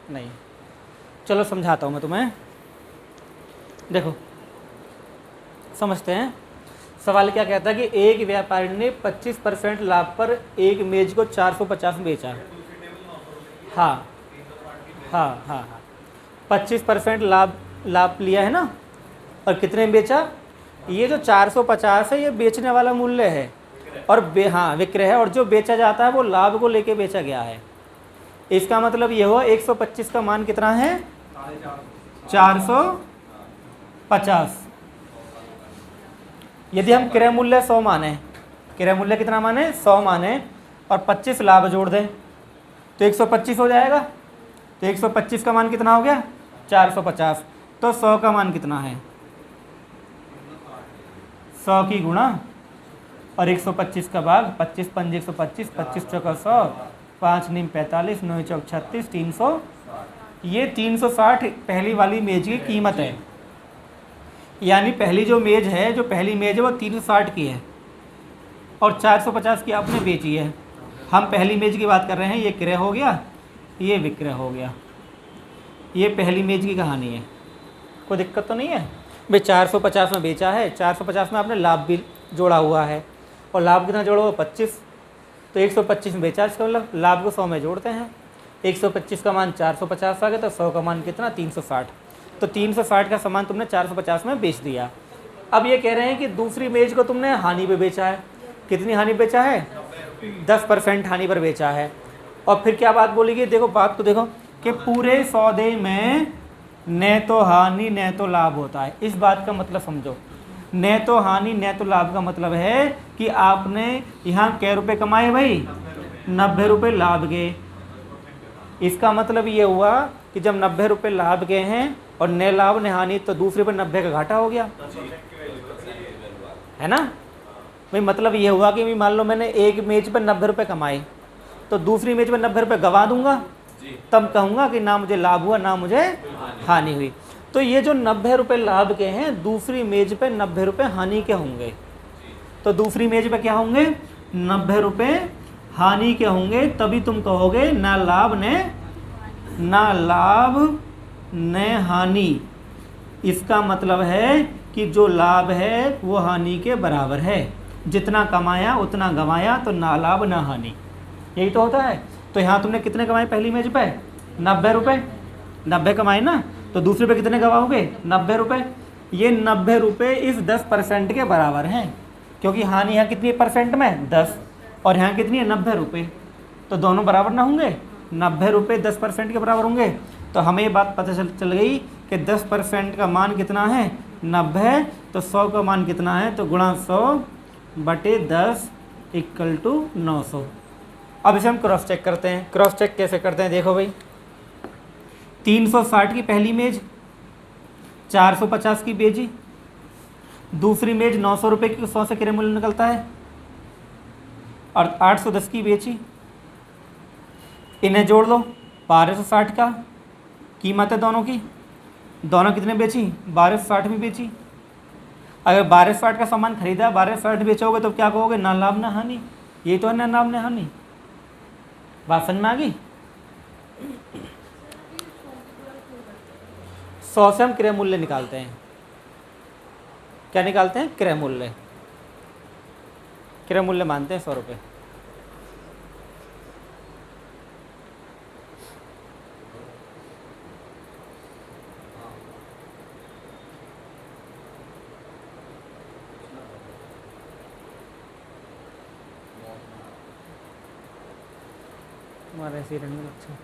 नहीं। चलो समझाता हूँ मैं तुम्हें, देखो समझते हैं। सवाल क्या कहता है कि एक व्यापारी ने 25% लाभ पर एक मेज को 450 में बेचा। हाँ हाँ हाँ हाँ, 25% लाभ लिया है ना, और कितने में बेचा? ये जो 450 है ये बेचने वाला मूल्य है, और हाँ विक्रय है, और जो बेचा जाता है वो लाभ को लेके बेचा गया है। इसका मतलब ये हुआ 125 का मान कितना है? 450। यदि हम क्रय मूल्य 100 माने, क्रय मूल्य कितना माने? 100 माने, और 25 लाभ जोड़ दें तो 125 हो जाएगा। तो 125 का मान कितना हो गया? 450। तो 100 का मान कितना है? 100 की गुणा और 125 का भाग, 25 पंजे 125, 25 चौका 100, 5 नीम 45, 9 चौक 36, 300। ये 360 पहली वाली मेज की कीमत है। यानी पहली जो मेज है, जो पहली मेज है वो 360 की है, और 450 की आपने बेची है। हम पहली मेज की बात कर रहे हैं, ये क्रय हो गया, ये विक्रय हो गया। ये पहली मेज की कहानी है, कोई दिक्कत तो नहीं है भाई। 450 में बेचा है, 450 में आपने लाभ भी जोड़ा हुआ है, और लाभ कितना जोड़ा हुआ? 25। तो 125 में बेचा, इसका मतलब लाभ को 100 में जोड़ते हैं। 125 का मान 450 आ गया, तो 100 का मान कितना? 360। तो 360 का सामान तुमने 450 में बेच दिया। अब ये कह रहे हैं कि दूसरी मेज को तुमने हानि पे बेचा है। कितनी हानि बेचा है? 10% हानि पर बेचा है। और फिर क्या बात बोली गई? देखो बात तो देखो कि पूरे सौदे में न तो हानि न तो लाभ होता है। इस बात का मतलब समझो, न तो हानि न तो लाभ का मतलब है कि आपने यहाँ कै रुपए कमाए भाई? 90 रुपये लाभ गए। इसका मतलब ये हुआ कि जब 90 रुपये लाभ गए हैं और न लाभ न हानि, तो दूसरे पर 90 का घाटा हो गया, है ना भाई। मतलब ये हुआ कि मान लो मैंने एक मेज पर 90 रुपये कमाए, तो दूसरी मेज पर 90 रुपये गंवा दूंगा, तब कहूँगा कि ना मुझे लाभ हुआ ना मुझे हानि हुई। तो ये जो 90 रुपये लाभ के हैं, दूसरी मेज पे 90 रुपये हानि के होंगे। तो दूसरी मेज पे क्या होंगे? 90 रुपये हानि के होंगे। तभी तुम कहोगे ना लाभ न हानि। इसका मतलब है कि जो लाभ है वो हानि के बराबर है। जितना कमाया उतना गंवाया, तो ना लाभ ना हानि, यही तो होता है। तो यहाँ तुमने कितने कमाए पहली मेज पे? 90 रुपये। 90 कमाए ना, तो दूसरे पे कितने गंवाओगे? 90 रुपये। ये 90 रुपये इस 10% के बराबर हैं, क्योंकि हानि यहाँ कितनी परसेंट में? 10, और यहाँ कितनी है? 90 रुपये। तो दोनों बराबर ना होंगे? 90 रुपये 10% के बराबर होंगे। तो हमें ये बात पता चल गई कि 10% का मान कितना है? 90। तो 100 का मान कितना है? तो गुणा 100/10 = 900। अब इसे हम क्रॉस चेक करते हैं। क्रॉस चेक कैसे करते हैं? देखो भाई, 360 की पहली मेज 450 की बेची, दूसरी मेज 900 रुपये की, 100 से क्रय मूल्य निकलता है, और 810 की बेची। इन्हें जोड़ लो, 1260 का कीमत है दोनों की। दोनों कितने बेची? 1260 में बेची। अगर 1260 का सामान खरीदा, 1260 बेचोगे तो क्या कहोगे? ना लाभ ना हानि। यही तो है ना लाभ ना हानि। बात समझ में आ गई? 100 से हम क्रय मूल्य निकालते हैं। क्या निकालते हैं? क्रय मूल्य। क्रय मूल्य मानते हैं 100 रुपये। हमारे ऐसे ही रहने अच्छा।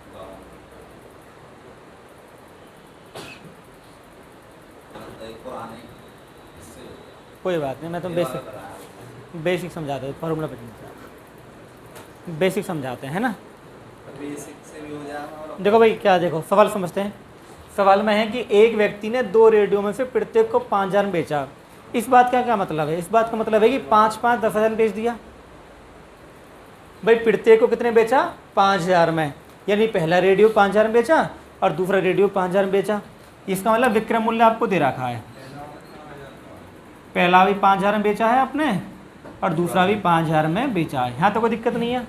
कोई बात नहीं, मैं तो बेसिक समझाते हूँ, फॉर्मूला पे बेसिक समझाते हैं ना। बेसिक से भी हो जाएगा। देखो भाई क्या, देखो सवाल समझते हैं। सवाल में है कि एक व्यक्ति ने 2 रेडियो में से प्रत्येक को 5000 में बेचा। इस बात का क्या मतलब है? इस बात का मतलब है कि 5-5 10,000 में बेच दिया। भाई प्रत्येक को कितने बेचा? 5000 में। यानी पहला रेडियो 5000 में बेचा और दूसरा रेडियो 5000 में बेचा। इसका मतलब विक्रय मूल्य आपको दे रखा है। पहला भी 5000 में बेचा है आपने, और दूसरा भी 5000 में बेचा है। यहाँ तो कोई दिक्कत नहीं है।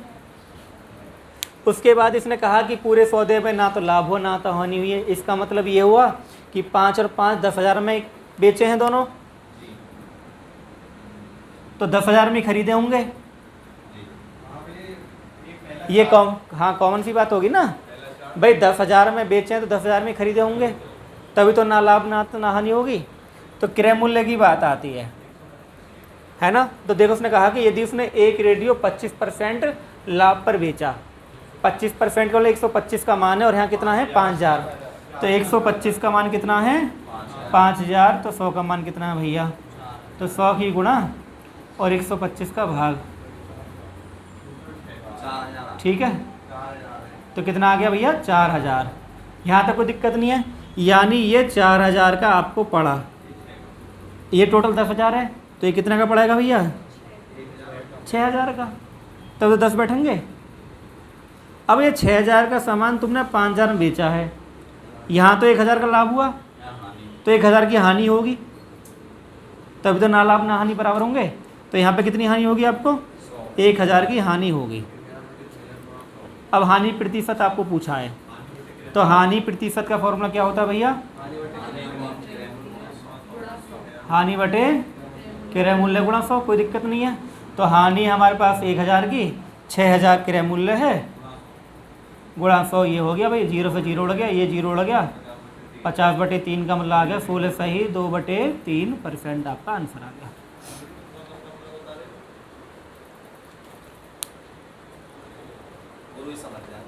उसके बाद इसने कहा कि पूरे सौदे में ना तो लाभ हो ना तो हानि हुई है। इसका मतलब ये हुआ कि 5 और 5 10,000 में बेचे हैं दोनों, तो 10,000 में खरीदे होंगे। ये कॉमन सी बात होगी ना भाई, 10,000 में बेचे हैं तो 10,000 में खरीदे होंगे, तभी तो ना लाभ ना तो ना हानि होगी। तो क्रय मूल्य की बात आती है ना। तो देखो उसने कहा कि यदि उसने एक रेडियो 25% लाभ पर बेचा, 25% का 125 का मान है और यहाँ कितना है 5,000, तो 125 का मान कितना है 5,000, तो 100 का मान कितना है भैया, तो 100 की गुणा और 125 का भाग, ठीक है। तो कितना आ गया भैया 4,000। यहाँ तक कोई दिक्कत नहीं है, यानी ये 4,000 का आपको पड़ा, ये टोटल 10,000 है, तो ये कितना का पड़ेगा भैया 6,000 का, तब तो 10 बैठेंगे। अब ये 6,000 का सामान तुमने 5,000 में बेचा है, यहाँ तो 1,000 का लाभ हुआ, तो 1,000 की हानि होगी, तभी तो ना लाभ ना हानि बराबर होंगे। तो यहाँ पे कितनी हानि होगी आपको 1,000 की हानि होगी। अब हानि प्रतिशत आपको पूछा है, तो हानि प्रतिशत का फॉर्मूला क्या होता है भैया, हानि बटे क्रय मूल्य गुणा 100, कोई दिक्कत नहीं है। तो हानि हमारे पास 1,000 की, 6,000 क्रय मूल्य है, गुणा 100, ये हो गया भाई, 0 से 0 उड़ गया, ये 0 उड़ गया, 50/3 का मतलब आ गया 16 सही 2/3% आपका आंसर आ गया।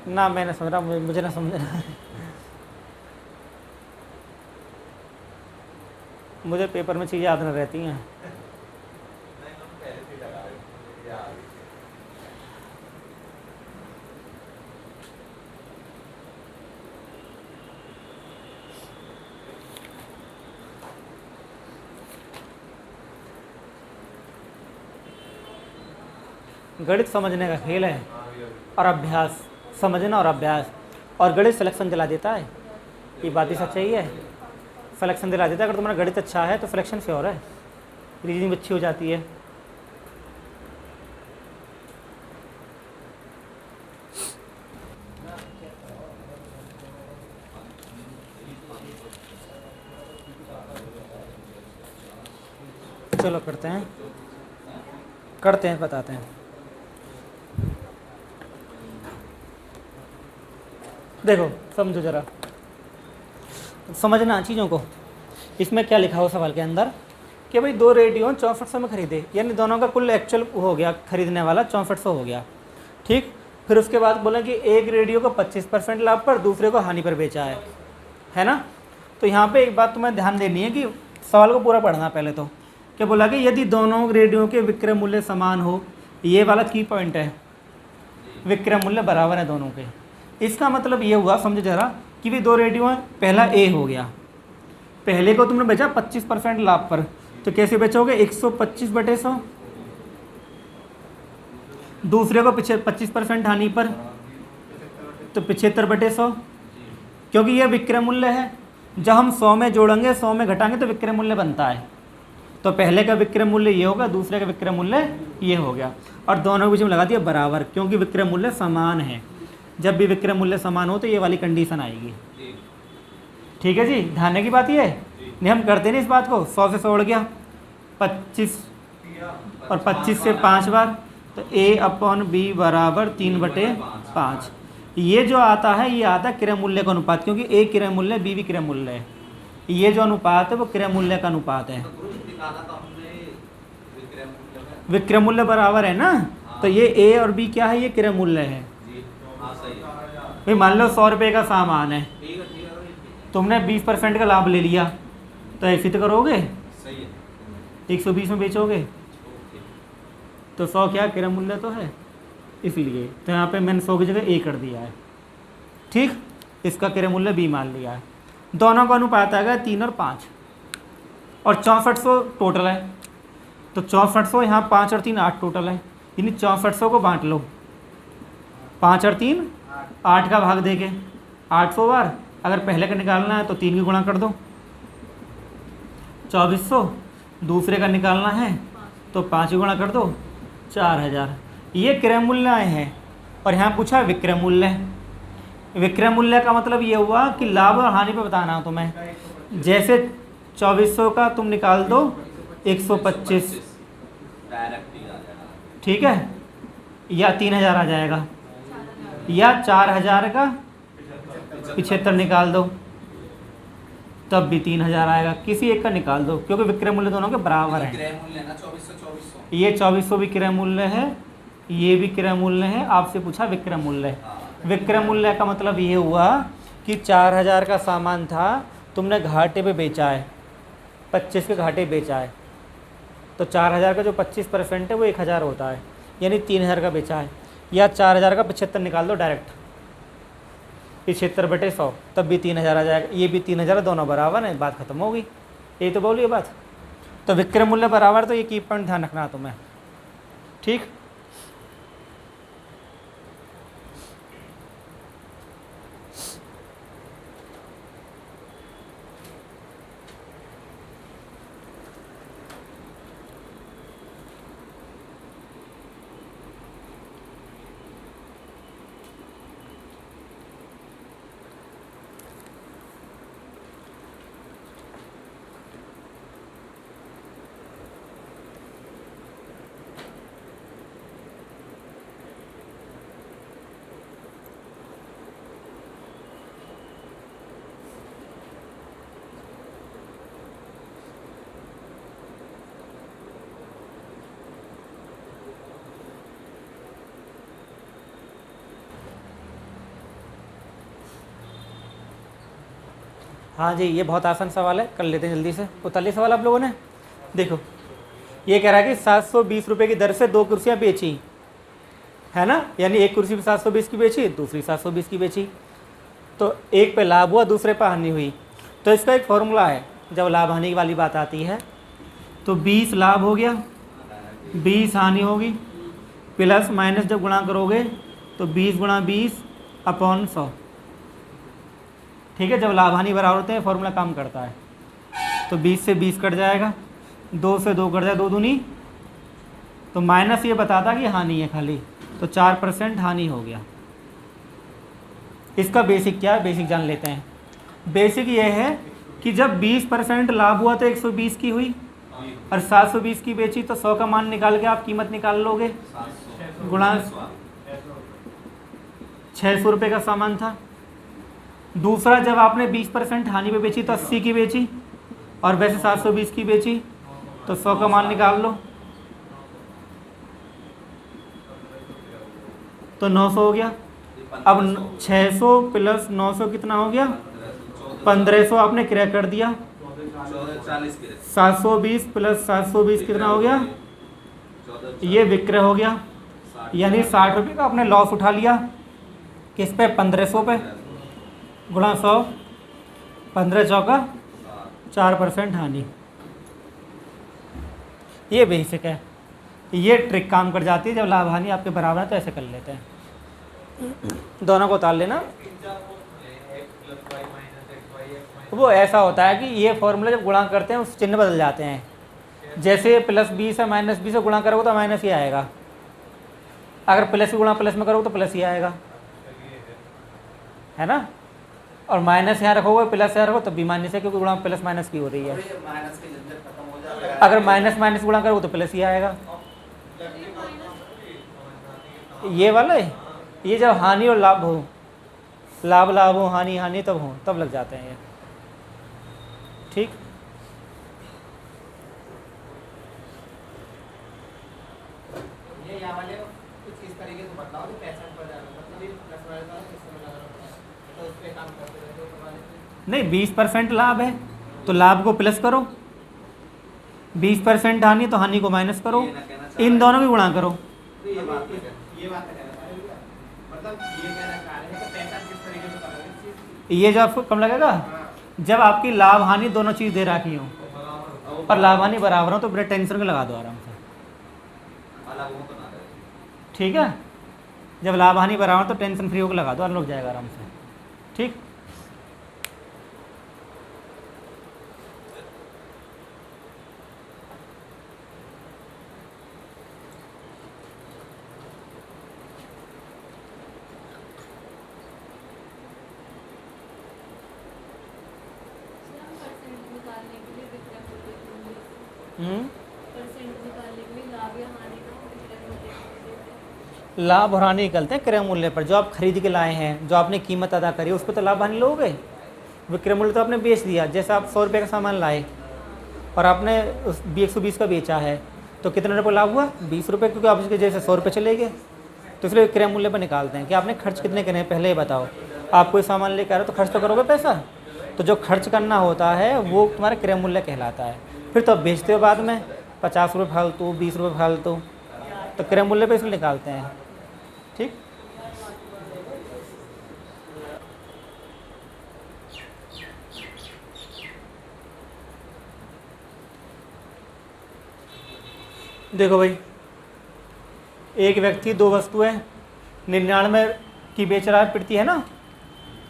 ना मैंने समझ रहा, मुझे ना समझ रहा मुझे पेपर में चीज़ें याद न रहती हैं। गणित समझने का खेल है और अभ्यास, समझना और अभ्यास, और गणित सिलेक्शन दिला देता है, ये बात ही सच्चाई है, सिलेक्शन दिला देता है। अगर तुम्हारा गणित अच्छा है तो सिलेक्शन से और है, रीजनिंग अच्छी हो जाती है। चलो करते हैं बताते हैं। देखो समझो जरा, समझना चीज़ों को। इसमें क्या लिखा हो सवाल के अंदर कि भाई 2 रेडियो 6400 में खरीदे, यानी दोनों का कुल एक्चुअल हो गया खरीदने वाला 6400 हो गया, ठीक। फिर उसके बाद बोला कि एक रेडियो को 25% लाभ पर, दूसरे को हानि पर बेचा है ना। तो यहाँ पे एक बात तुम्हें ध्यान देनी है कि सवाल को पूरा पढ़ना पहले तो। क्या बोला कि यदि दोनों रेडियो के विक्रय मूल्य समान हो, ये वाला की पॉइंट है, विक्रय मूल्य बराबर है दोनों के। इसका मतलब ये हुआ, समझो जरा, कि भी 2 रेडियो हैं, पहला ए हो गया, पहले को तुमने बेचा 25% लाभ पर, तो कैसे बेचोगे 125/100, दूसरे को 25% हानि पर, तो 75/100, क्योंकि ये विक्रय मूल्य है। जब हम 100 में जोड़ेंगे 100 में घटाएंगे तो विक्रय मूल्य बनता है, तो पहले का विक्रय मूल्य ये होगा, दूसरे का विक्रय मूल्य ये हो गया, और दोनों के बीच में लगा दिया बराबर, क्योंकि विक्रय मूल्य समान है। जब भी विक्रय मूल्य समान हो तो ये वाली कंडीशन आएगी, ठीक है जी। ध्यान की बात ये है, नहीं हम करते नहीं इस बात को। 100 से 100 उड़ गया, 25 और 25 से 5 बार, तो A/B बराबर 3/5। ये जो आता है, ये आता है क्रय मूल्य का अनुपात, क्योंकि A क्रय मूल्य B भी क्रय मूल्य है। ये जो अनुपात है वो क्रय मूल्य का अनुपात है, विक्रय मूल्य बराबर है ना, तो ये A और B क्या है, ये क्रय मूल्य है। भाई मान लो 100 रुपये का सामान है, तुमने 20% का लाभ ले लिया, तो ऐसे तो करोगे, 120 में बेचोगे, तो 100 क्या क्रय मूल्य तो है, इसलिए तो यहाँ पे मैंने 100 की जगह A कर दिया है, ठीक। इसका क्रय मूल्य B मान लिया है। दोनों का अनुपात आ गया 3 और 5, और 6400 टोटल है, तो 6400 यहाँ 5 और 3 8 टोटल है, यानी 6400 को बांट लो, 5 और 3 8 का भाग देके 800 बार, अगर पहले का निकालना है तो 3 की गुणा कर दो, 2400, दूसरे का निकालना है तो 5 की गुणा कर दो, 4000। ये क्रय मूल्य हैं, और यहाँ पूछा विक्रय मूल्य। विक्रय मूल्य का मतलब ये हुआ कि लाभ और हानि पे बताना हो तुम्हें। जैसे 2400 का तुम निकाल दो 125, डायरेक्ट ही आ जाएगा। ठीक है, या 3000 आ जाएगा, या 4000 का 75 निकाल दो तब भी 3000 आएगा। किसी एक का निकाल दो क्योंकि विक्रय मूल्य दोनों के बराबर है। विक्रय मूल्य ना 2400 ये 2400 विक्रय मूल्य है, ये भी विक्रय मूल्य है। आपसे पूछा विक्रय मूल्य। विक्रय मूल्य का मतलब ये हुआ कि 4000 का सामान था, तुमने घाटे पे बेचा है, 25 के घाटे बेचा है, तो 4000 का जो 25% है वो 1000 होता है, यानी 3000 का बेचा है। या 4000 का 75 निकाल दो डायरेक्ट, 75/100 तब भी 3000 आ जाएगा। ये भी 3000, दोनों बराबर है, बात खत्म होगी। यही तो बोलिए बात। तो विक्रय मूल्य बराबर, तो ये की पॉइंट ध्यान रखना है तुम्हें, ठीक। हाँ जी, ये बहुत आसान सवाल है, कर लेते हैं जल्दी से। उतार लिया सवाल आप लोगों ने। देखो, ये कह रहा है कि 720 रुपये की दर से 2 कुर्सियाँ बेची, है ना, यानी एक कुर्सी पे 720 की बेची, दूसरी 720 की बेची, तो एक पे लाभ हुआ, दूसरे पे हानि हुई। तो इसका एक फॉर्मूला है, जब लाभ हानि वाली बात आती है तो 20 लाभ हो गया, 20 हानि होगी, प्लस माइनस जब गुणा करोगे तो 20 गुणा 20/100, ठीक है। जब लाभ हानि बराबर होते हैं फॉर्मूला काम करता है। तो 20 से 20 कट जाएगा, 2 से 2 कट जाए, 2 दूनी, तो माइनस ये बताता कि हानि है खाली, तो 4% हानि हो गया। इसका बेसिक क्या है, बेसिक जान लेते हैं। बेसिक ये है कि जब 20% लाभ हुआ तो 120 की हुई, और 720 की बेची तो 100 का मान निकाल के आप कीमत निकाल लोगे, गुणा 600 रुपये का सामान था। दूसरा, जब आपने 20% हानि पे बेची तो 80 की बेची, और वैसे 720 की बेची तो 100 का मान निकाल लो, तो 900 हो गया। अब 600 प्लस 900 कितना हो गया, 1500 आपने क्रय कर दिया। 720 प्लस 720 कितना हो गया, ये विक्रय हो गया, यानी 60 रुपये का आपने लॉस उठा लिया। किस पे, 1500 पे, गुणा 100, 15 चौका 4% हानि। ये बेसिक है, ये ट्रिक काम कर जाती है। जब लाभ हानि आपके बराबर है तो ऐसे कर लेते हैं, दोनों को उतार लेना। वो ऐसा होता है कि ये फॉर्मूला जब गुणा करते हैं उस चिन्ह बदल जाते हैं। जैसे +20 है -20 से गुणा करोगे तो माइनस ही आएगा, अगर प्लस की गुणा प्लस में करोगे तो प्लस ही आएगा, है ना। और माइनस यहाँ रखोगे, प्लस यहाँ रखो तब भी माइनस है, क्योंकि गुणा प्लस माइनस की हो रही है। अगर माइनस माइनस गुणा करोगे तो प्लस ही आएगा। ये वाला है, ये जब हानि और लाभ हो, लाभ लाभ हो, हानि हानि तब हो, तब लग जाते हैं ये, ठीक। ये यहाँ वाले कुछ इस तरीके से बताओ कि 65 पर जाना, मतलब ये प्लस वाले का इससे में लगा रहता है, तो उस पे काम करते रहते हो वाले। नहीं, 20% लाभ है तो लाभ को प्लस करो, 20% हानि तो हानि को माइनस करो, इन दोनों की गुणा करो। तो ये बात कहना चाह रहे हैं, मतलब ये कहना चाह रहे हैं कि 65 किस तरीके से करोगे इस चीज़। ये जो आपको कम लगेगा, जब आपकी लाभ हानि दोनों चीज़ दे रखी हो और लाभ हानि बराबर हो तो बिना टेंशन के लगा दो आराम से, ठीक है। जब लाभ हानि बराबर हो तो टेंशन फ्री होकर लगा दो, रुक जाएगा आराम से, ठीक। परसेंट निकालने के लिए लाभ या हानि का विक्रय मूल्य पर। लाभ और हानि निकलते हैं क्रय मूल्य पर। जो आप खरीद के लाए हैं, जो आपने कीमत अदा करी, उस पर तो लाभ हानि लोगे। विक्रय मूल्य तो आपने बेच दिया। जैसे आप 100 रुपये का सामान लाए और आपने उस 120 का बेचा है, तो कितने रुपये लाभ हुआ? 20 रुपये, क्योंकि आप उसके जैसे 100 रुपये चले गए। तो इसलिए विक्रय मूल्य पर निकालते हैं कि आपने खर्च कितने करे हैं पहले ही बताओ। आप कोई सामान लेकर आ रहे हो तो खर्च तो करोगे पैसा, तो जो खर्च करना होता है वो तुम्हारा क्रय मूल्य कहलाता है। फिर तो आप बेचते हो बाद में 50 रुपये फालतू, 20 रुपये फालतू, तो क्रय मूल्य पे इसलिए निकालते हैं। ठीक। देखो भाई, एक व्यक्ति 2 वस्तुएं 99 की बेच रहा है, पिटती है ना।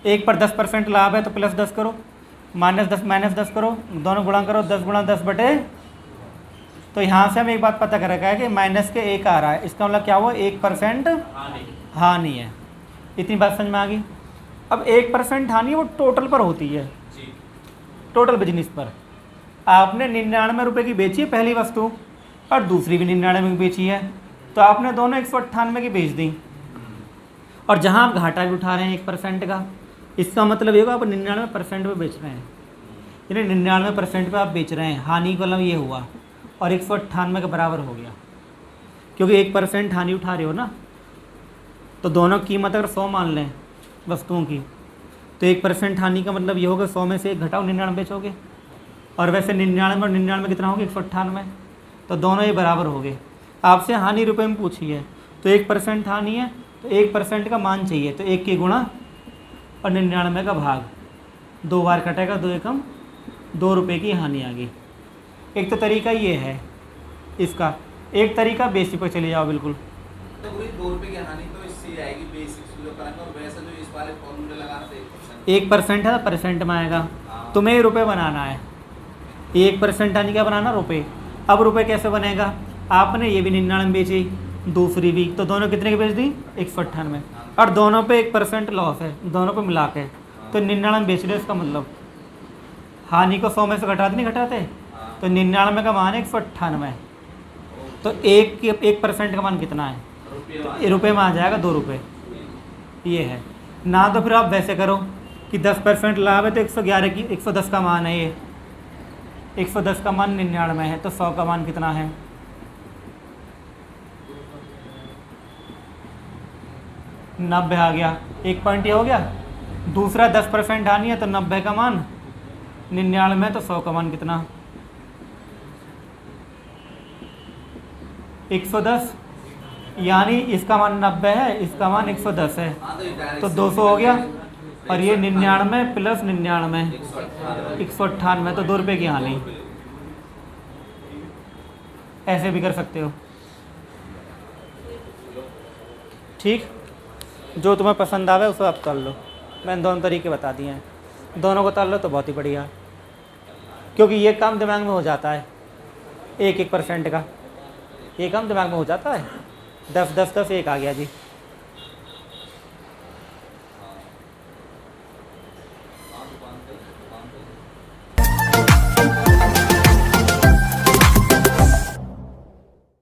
एक पर 10% लाभ है तो प्लस 10 करो, माइनस 10 करो, दोनों गुणा करो, 10 गुणा 10 बटे। तो यहाँ से हम एक बात पता कर रखा है कि माइनस के 1 आ रहा है, इसका मतलब क्या हुआ? 1% हानि है। इतनी बात समझ में आ गई। अब 1% हानि वो टोटल पर होती है, टोटल बिजनेस पर। आपने 99 रुपये की बेची है पहली वस्तु, और दूसरी भी 99 की बेची है, तो आपने दोनों 198 की बेच दी। और जहाँ आप घाटा भी उठा रहे हैं 1% का, इसका मतलब ये होगा आप 99% पे बेच रहे हैं, यानी 99% पे आप बेच रहे हैं। हानि का मतलब ये हुआ, और 198 के बराबर हो गया, क्योंकि 1% हानि उठा रहे हो ना। तो दोनों कीमत अगर 100 मान लें वस्तुओं की, तो 1% हानि का मतलब ये होगा 100 में से 1 घटाओ, 99 बेचोगे। और वैसे 99 और 99 कितना हो गया? 198। तो दोनों ये बराबर हो गए। आपसे हानि रुपए में पूछी है, तो 1% हानि है, तो 1% का मान चाहिए, तो 1 की गुणा और 99 का भाग, 2 बार कटेगा, 2 एकम 2 रुपये की हानि आ गई। एक तो तरीका ये है इसका। एक तरीका बेसिक पर चले जाओ बिल्कुल। तो वही 2 रुपये की हानि तो इससे आएगी बेसिक जो करेंगे, और वैसे जो इस वाले फॉर्मूले लगाना तो 1% है तो परसेंट में आएगा। तुम्हें रुपये बनाना है, 1% हानि क्या बनाना? रुपये। अब रुपये कैसे बनेगा? आपने ये भी 99 बेची, दूसरी भी, तो दोनों कितने की बेच दी? 198। और दोनों पे 1% लॉस है, दोनों पे मिला के, तो 99 बेच रहे। इसका मतलब हानि को 100 में से घटाते नहीं घटाते, तो 99 का मान है 198। तो 1% का मान कितना है? तो रुपये में आ जाएगा 2 रुपये। ये है ना। तो फिर आप वैसे करो कि 10% लाभ है तो 111 की 110 का मान है। ये 110 का मान 99 है, तो 100 का मान कितना है? 90 आ गया। 1 पॉइंट ये हो गया। दूसरा 10% हानि है, तो 90 का मान 99, तो 100 का मान कितना? 110। यानी इसका मान 90 है, इसका मान 110 है, तो 200 हो गया। और ये 99 प्लस 99 198, तो 2 रुपये की हानि। ऐसे भी कर सकते हो। ठीक, जो तुम्हें पसंद आवे उसे आप कर लो। मैंने दोनों तरीके बता दिए हैं, दोनों को कर लो तो बहुत ही बढ़िया, क्योंकि ये काम दिमाग में हो जाता है। 1% का ये काम दिमाग में हो जाता है। 10 10 10 1 आ गया जी।